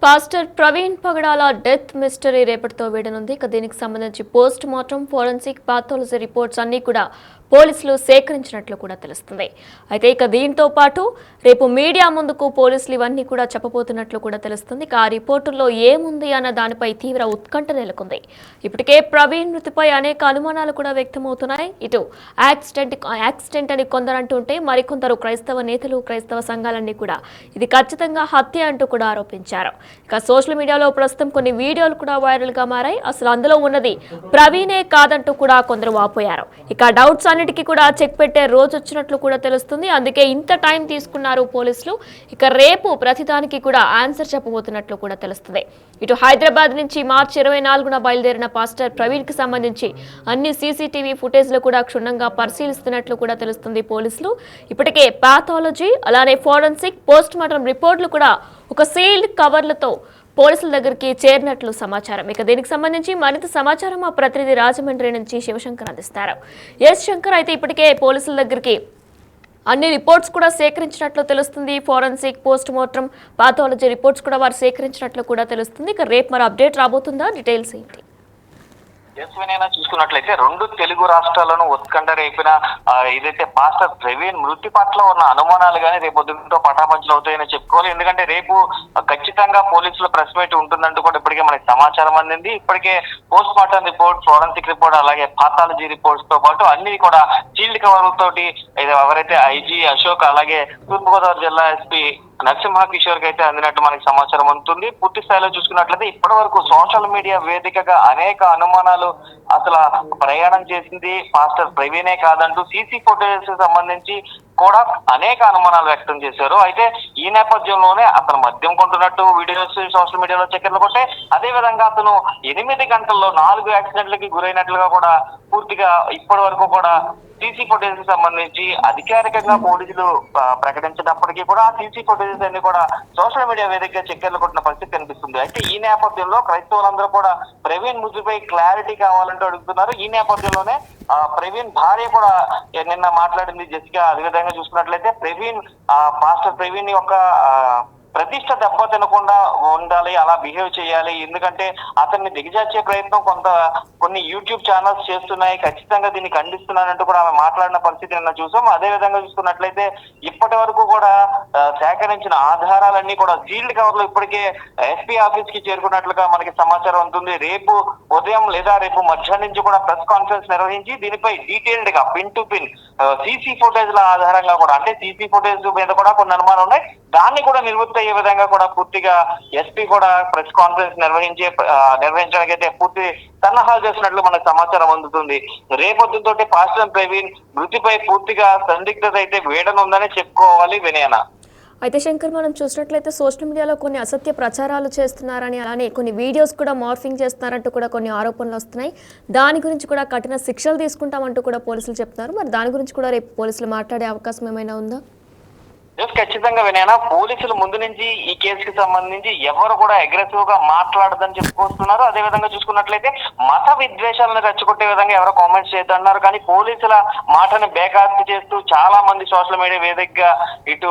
Pastor Praveen పగడాల death mystery రేపటితో వీడనుంది. దీనికి సంబంధించి post mortem, forensic, pathology reports అన్ని కూడా పోలీసులు సేకరించినట్లు కూడా తెలుస్తుంది. అయితే దీంతో పాటు రేపు మీడియా ముందుకు పోలీసులు ఇవన్నీ కూడా చెప్పబోతున్నట్లు కూడా తెలుస్తుంది. ఆ రిపోర్టుల్లో ఏముంది అన్న దానిపై తీవ్ర ఉత్కంఠ నెలకొంది. ఇప్పటికే ప్రవీణ్ మృతిపై అనేక అనుమానాలు కూడా వ్యక్తమవుతున్నాయి. ఇటు యాక్సిడెంట్ అని కొందరు అంటుంటే మరికొందరు క్రైస్తవ నేతలు, క్రైస్తవ సంఘాలన్నీ కూడా ఇది ఖచ్చితంగా హత్య అంటూ కూడా ఆరోపించారు. సోషల్ మీడియాలో ప్రస్తుతం కొన్ని వీడియోలు కూడా వైరల్ గా మారాయి. అసలు అందులో ఉన్నది ప్రవీణే కాదంటూ కూడా కొందరు వాపోయారు. డౌట్స్ అన్నిటికీ కూడా చెక్ పెట్టే రోజు వచ్చినట్లు కూడా తెలుస్తుంది. అందుకే ఇంత టైం తీసుకున్నారు పోలీసులు. రేపు ప్రతిదానికి కూడా ఆన్సర్ చెప్పబోతున్నట్లు కూడా తెలుస్తుంది. ఇటు హైదరాబాద్ నుంచి మార్చి 24న బయలుదేరిన పాస్టర్ ప్రవీణ్ కి సంబంధించి అన్ని సీసీటీవీ ఫుటేజ్లు కూడా క్షుణ్ణంగా పరిశీలిస్తున్నట్లు కూడా తెలుస్తుంది పోలీసులు. ఇప్పటికే పాథాలజీ, అలానే ఫోరెన్సిక్, పోస్ట్ మార్టం రిపోర్టులు కూడా ఒక సీల్డ్ కవర్లతో పోలీసుల దగ్గరికి చేరినట్లు సమాచారం. దీనికి సంబంధించి మరింత సమాచారం మా ప్రతినిధి రాజమండ్రి నుంచి శివశంకర్ అందిస్తారు. ఎస్ శంకర్, అయితే ఇప్పటికే పోలీసుల దగ్గరికి అన్ని రిపోర్ట్స్ కూడా సేకరించినట్లు తెలుస్తుంది. Forensic, post mortem, pathology reports కూడా వారు సేకరించినట్లు కూడా తెలుస్తుంది. రేపు మరి అప్డేట్ రాబోతుందా? డీటెయిల్స్ ఏంటి? చూసుకున్నట్లయితే రెండు తెలుగు రాష్ట్రాలను ఉత్కంఠ రేపిన ఏదైతే పాస్టర్ ప్రవీణ్ మృతి పట్ల ఉన్న అనుమానాలు కానీ రేపు పొద్దుతో పటాపంచలు అవుతాయని చెప్పుకోవాలి. ఎందుకంటే రేపు ఖచ్చితంగా పోలీసుల ప్రెస్ మీట్ ఉంటుందంటూ కూడా ఇప్పటికే మనకి సమాచారం అందింది. ఇప్పటికే post mortem report, forensic report, అలాగే పాథాలజీ రిపోర్ట్స్ తో పాటు అన్ని కూడా సీల్డ్ కవర్ తోటి ఎవరైతే ఐజీ అశోక్, అలాగే తూర్పుగోదావరి జిల్లా ఎస్పీ నరసింహ కిషోర్ కి అయితే అందినట్టు మనకి సమాచారం అందుతుంది. పూర్తి స్థాయిలో చూసుకున్నట్లయితే ఇప్పటి వరకు సోషల్ మీడియా వేదికగా అనేక అనుమానాలు అసలు ప్రయాణం చేసింది పాస్టర్ ప్రవీణే కాదంటూ సీసీ ఫుటేజ్ సంబంధించి కూడా అనేక అనుమానాలు వ్యక్తం చేశారు. అయితే ఈ నేపథ్యంలోనే అతను మద్యం కొంటున్నట్టు వీడియోస్ సోషల్ మీడియాలో చక్కర్లు కొట్టే, అదే విధంగా అతను 8 గంటల్లో 4 యాక్సిడెంట్లకి గురైనట్లుగా కూడా పూర్తిగా ఇప్పటి వరకు కూడా సీసీ ఫుటేజ్ కి సంబంధించి అధికారికంగా పోలీసులు ప్రకటించినప్పటికీ కూడా ఆ సీసీ ఫుటేజెస్ అన్ని కూడా సోషల్ మీడియా వేదికగా చక్కర్లు కొట్టిన పరిస్థితి కనిపిస్తుంది. అయితే ఈ నేపథ్యంలో క్రైస్తవులందరూ కూడా ప్రవీణ్ మృతిపై క్లారిటీ కావాలంటూ అడుగుతున్నారు. ఈ నేపథ్యంలోనే ప్రవీణ్ భార్య కూడా నిన్న మాట్లాడింది జెసికా. అదేవిధంగా చూసుకున్నట్లయితే పాస్టర్ ప్రవీణ్ యొక్క ప్రతిష్ట దెబ్బ తినకుండా ఉండాలి, అలా బిహేవ్ చేయాలి. ఎందుకంటే అతన్ని దిగజార్చే ప్రయత్నం కొన్ని యూట్యూబ్ ఛానల్స్ చేస్తున్నాయి, ఖచ్చితంగా దీన్ని ఖండిస్తున్నానంటూ కూడా ఆమె మాట్లాడిన పరిస్థితి నిన్న చూసాం. అదే విధంగా చూసుకున్నట్లయితే ఇప్పటి వరకు కూడా సేకరించిన ఆధారాలన్నీ కూడా సీల్డ్ కవర్లు ఇప్పటికే ఎస్పీ ఆఫీస్ కి చేరుకున్నట్లుగా మనకి సమాచారం ఉంటుంది. రేపు ఉదయం లేదా రేపు మధ్యాహ్నం నుంచి కూడా ప్రెస్ కాన్ఫరెన్స్ నిర్వహించి దీనిపై డీటెయిల్డ్ గా పిన్ టు పిన్ సీసీ ఫుటేజ్ల ఆధారంగా కూడా, అంటే సీసీ ఫుటేజ్ మీద కూడా కొన్ని అనుమానాలు ఉన్నాయి, దాన్ని కూడా నివృత్తి అయ్యే విధంగా కూడా పూర్తిగా ఎస్పీ కూడా ప్రెస్ కాన్ఫరెన్స్ నిర్వహించడానికి అయితే పూర్తి సన్నాహాలు చేసినట్లు మనకు సమాచారం అందుతుంది. రేపొద్దుతో పాస్టర్ ప్రవీణ్ మృతిపై పూర్తిగా సందిగ్ధత అయితే వీడనుందని చెప్పుకోవాలి వినయన. అయితే శంకర్, మనం చూసినట్లయితే సోషల్ మీడియాలో కొన్ని అసత్య ప్రచారాలు చేస్తున్నారని, అలానే కొన్ని వీడియోస్ కూడా మార్ఫింగ్ చేస్తున్నారంటూ కూడా కొన్ని ఆరోపణలు వస్తున్నాయి. దాని గురించి కూడా కఠిన శిక్షలు తీసుకుంటామంటూ కూడా పోలీసులు చెప్తున్నారు. మరి దాని గురించి కూడా రేపు పోలీసులు మాట్లాడే అవకాశం ఏమైనా ఉందా? ఖచ్చితంగా వినయనా, పోలీసులు ముందు నుంచి ఈ కేసుకి సంబంధించి ఎవరు కూడా అగ్రెసివ్ గా మాట్లాడదని చెప్పుకొస్తున్నారు. అదే విధంగా చూసుకున్నట్లయితే మత విద్వేషాలను రెచ్చగొట్టే విధంగా ఎవరో కామెంట్స్ చేద్దన్నారు. కానీ పోలీసుల మాటని బేఖాతరు చేస్తూ చాలా మంది సోషల్ మీడియా వేదికగా ఇటు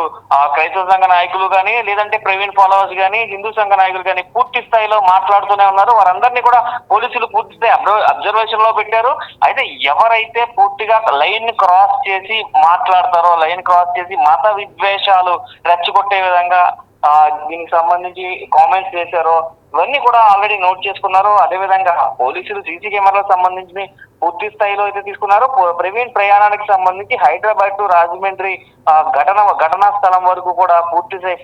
క్రైస్తవ సంఘ నాయకులు కానీ, లేదంటే ప్రవీణ్ ఫాలోవర్స్ కానీ, హిందూ సంఘ నాయకులు కానీ పూర్తి స్థాయిలో మాట్లాడుతూనే ఉన్నారు. వారందరినీ కూడా పోలీసులు పూర్తి స్థాయి అబ్జర్వేషన్ లో పెట్టారు. అయితే ఎవరైతే పూర్తిగా లైన్ క్రాస్ చేసి మాట్లాడతారో, లైన్ క్రాస్ చేసి మత విద్వేషాలు రెచ్చగొట్టే విధంగా దీనికి సంబంధించి కామెంట్స్ చేశారో ఇవన్నీ కూడా ఆల్రెడీ నోట్ చేసుకున్నారు. అదేవిధంగా పోలీసులు సీసీ కెమెరాలకు సంబంధించి పూర్తి స్థాయిలో అయితే తీసుకున్నారు. ప్రవీణ్ ప్రయాణానికి సంబంధించి హైదరాబాద్ టు రాజమండ్రి ఘటనా స్థలం వరకు కూడా పూర్తి స్థాయి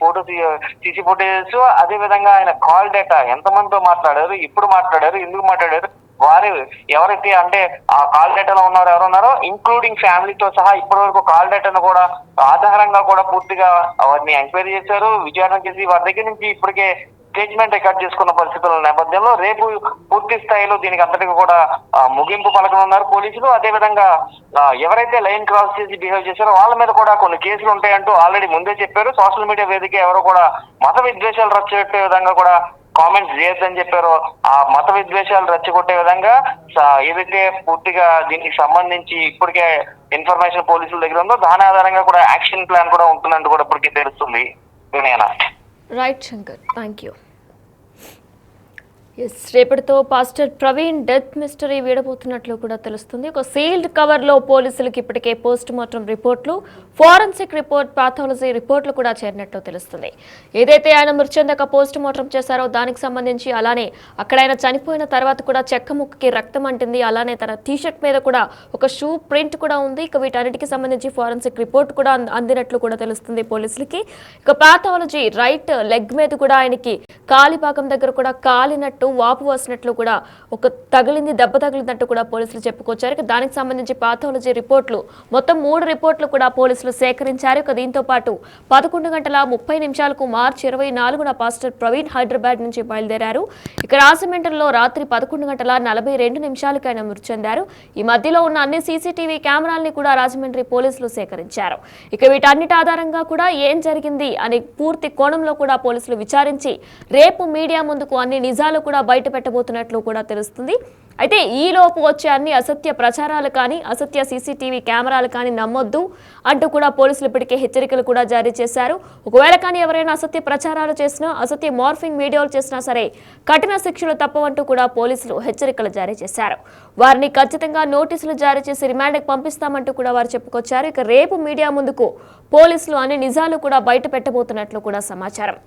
సీసీ ఫుటేజెస్, అదే విధంగా ఆయన కాల్ డేటా, ఎంతమందితో మాట్లాడారు, ఎప్పుడు మాట్లాడారు, ఎందుకు మాట్లాడారు, వారు ఎవరైతే అంటే ఆ కాల్ డేటాలో ఉన్నవారు ఎవరున్నారో ఇంక్లూడింగ్ ఫ్యామిలీతో సహా ఇప్పటి వరకు కాల్ డేటాను కూడా ఆధారంగా కూడా పూర్తిగా వారిని ఎంక్వైరీ చేశారు, విచారణ చేసి వారి దగ్గర నుంచి ఇప్పటికే స్టేట్మెంట్ రికార్డ్ చేసుకున్న పరిస్థితుల నేపథ్యంలో రేపు పూర్తి స్థాయిలో దీనికి అంతటికి కూడా ముగింపు పలకనున్నారు పోలీసులు. అదే విధంగా ఎవరైతే లైన్ క్రాస్ చేసి బిహేవ్ చేశారో వాళ్ళ మీద కూడా కొన్ని కేసులు ఉంటాయంటూ ఆల్రెడీ ముందే చెప్పారు. సోషల్ మీడియా వేదిక ఎవరు కూడా మత విద్వేషాలు రచ్చగొట్టే విధంగా కూడా కామెంట్స్ చేయొద్దని చెప్పారు. ఆ మత విద్వేషాలు రెచ్చగొట్టే విధంగా ఏదైతే పూర్తిగా దీనికి సంబంధించి ఇప్పటికే ఇన్ఫర్మేషన్ పోలీసుల దగ్గర ఉందో దాని ఆధారంగా కూడా యాక్షన్ ప్లాన్ కూడా ఉంటుందంటూ కూడా ఇప్పటికే తెలుస్తుంది. Right Shankar, thank you. రేపటితో పాస్టర్ ప్రవీణ్ డెత్ మిస్టరీ వీడబోతున్నట్లు కూడా తెలుస్తుంది. ఒక సీల్డ్ కవర్ లో పోలీసులకు ఇప్పటికే పోస్ట్ మార్టం రిపోర్ట్లు, ఫోరెన్సిక్ రిపోర్ట్, పాథాలజీ రిపోర్ట్లు కూడా చేరినట్లు తెలుస్తుంది. ఏదైతే ఆయన మృతి చెందాక పోస్ట్ మార్టం చేశారో దానికి సంబంధించి, అలానే అక్కడ ఆయన చనిపోయిన తర్వాత కూడా చెక్క ముక్కకి రక్తం అంటింది, అలానే తన టీషర్ట్ మీద కూడా ఒక షూ ప్రింట్ కూడా ఉంది. ఇక వీటన్నిటికి సంబంధించి ఫోరెన్సిక్ రిపోర్ట్ కూడా అందినట్లు కూడా తెలుస్తుంది పోలీసులకి. ఇక పాథాలజీ రైట్ లెగ్ మీద కూడా ఆయనకి కాలి భాగం దగ్గర కూడా కాలినట్టు, వాపు వస్తున్నట్లు కూడా ఒక దెబ్బ తగిలినట్టు కూడా పోలీసులు చెప్పుకొచ్చారు. ఇక దానికి సంబంధించి పాథాలజీ రిపోర్ట్లు మొత్తం 3 రిపోర్ట్లు కూడా పోలీసులు సేకరించారు. ఇక దీంతో పాటు 11:30 మార్చి 24న పాస్టర్ ప్రవీణ్ హైదరాబాద్ నుంచి బయలుదేరారు. ఇక రాజమండ్రిలో రాత్రి 11:42 ఆయన మృతి చెందారు. ఈ మధ్యలో ఉన్న అన్ని సీసీటీవీ కెమెరాల్ని కూడా రాజమండ్రి పోలీసులు సేకరించారు. ఇక వీటన్నిటి ఆధారంగా కూడా ఏం జరిగింది అని పూర్తి కోణంలో కూడా పోలీసులు విచారించి రేపు మీడియా ముందుకు అన్ని నిజాలు కూడా బయట పెట్టబోతున్నట్లు కూడా తెలుస్తుంది. అయితే ఈలోపు వచ్చే అన్ని అసత్య ప్రచారాలు కానీ, అసత్య సీసీటీవీ కెమెరాలు కానీ నమ్మొద్దు అంటూ కూడా పోలీసులు ఇప్పటికే హెచ్చరికలు కూడా జారీ చేశారు. ఒకవేళ కానీ ఎవరైనా అసత్య ప్రచారాలు చేసినా, అసత్య మార్ఫింగ్ వీడియోలు చేసినా సరే కఠిన శిక్షలు తప్పవంటూ కూడా పోలీసులు హెచ్చరికలు జారీ చేశారు. వారిని ఖచ్చితంగా నోటీసులు జారీ చేసి రిమాండ్కి పంపిస్తామంటూ కూడా వారు చెప్పుకొచ్చారు. ఇక రేపు మీడియా ముందుకు పోలీసులు అన్ని నిజాలు కూడా బయట పెట్టబోతున్నట్లు కూడా సమాచారం.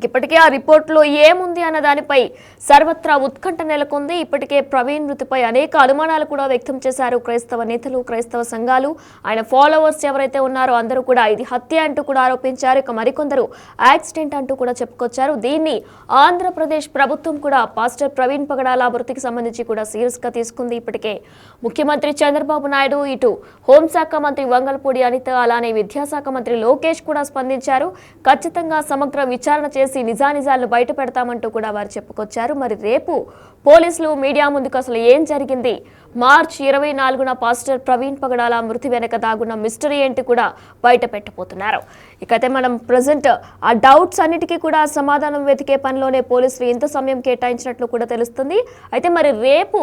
ఇప్పటికే ఆ రిపోర్ట్లో ఏముంది అన్న దానిపై సర్వత్రా ఉత్కంఠ నెలకొంది. ఇప్పటికే ప్రవీణ్ మృతిపై అనేక అనుమానాలు కూడా వ్యక్తం చేశారు క్రైస్తవ నేతలు, క్రైస్తవ సంఘాలు, ఆయన ఫాలోవర్స్ ఎవరైతే ఉన్నారో అందరూ కూడా ఇది హత్య అంటూ కూడా ఆరోపించారు. ఇక మరికొందరు యాక్సిడెంట్ అంటూ కూడా చెప్పుకొచ్చారు. దీన్ని ఆంధ్రప్రదేశ్ ప్రభుత్వం కూడా పాస్టర్ ప్రవీణ్ పగడాల మృతికి సంబంధించి కూడా సీరియస్ గా తీసుకుంది. ఇప్పటికే ముఖ్యమంత్రి చంద్రబాబు నాయుడు, ఇటు హోంశాఖ మంత్రి వంగలపూడి అనిత, అలానే విద్యాశాఖ మంత్రి లోకేష్ కూడా స్పందించారు. ఖచ్చితంగా సమగ్ర విచారణ చేసి నిజానిజాలను బయట పెడతామంటూ కూడా వారు చెప్పుకొచ్చారు. మరి రేపు పోలీసులు మీడియా ముందుకు అసలు ఏం జరిగింది, మార్చి 24న పాస్టర్ ప్రవీణ్ పగడాల మృతి వెనక దాగున్న మిస్టరీ ఏంటి కూడా బయట పెట్టబోతున్నారు. ఇకైతే మనం ప్రజెంట్ ఆ డౌట్స్ అన్నిటికీ కూడా సమాధానం వెతికే పనిలోనే పోలీసులు ఇంత సమయం కేటాయించినట్లు కూడా తెలుస్తుంది. అయితే మరి రేపు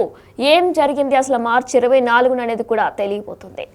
ఏం జరిగింది అసలు మార్చి 24న అనేది కూడా తెలియబోతుంది.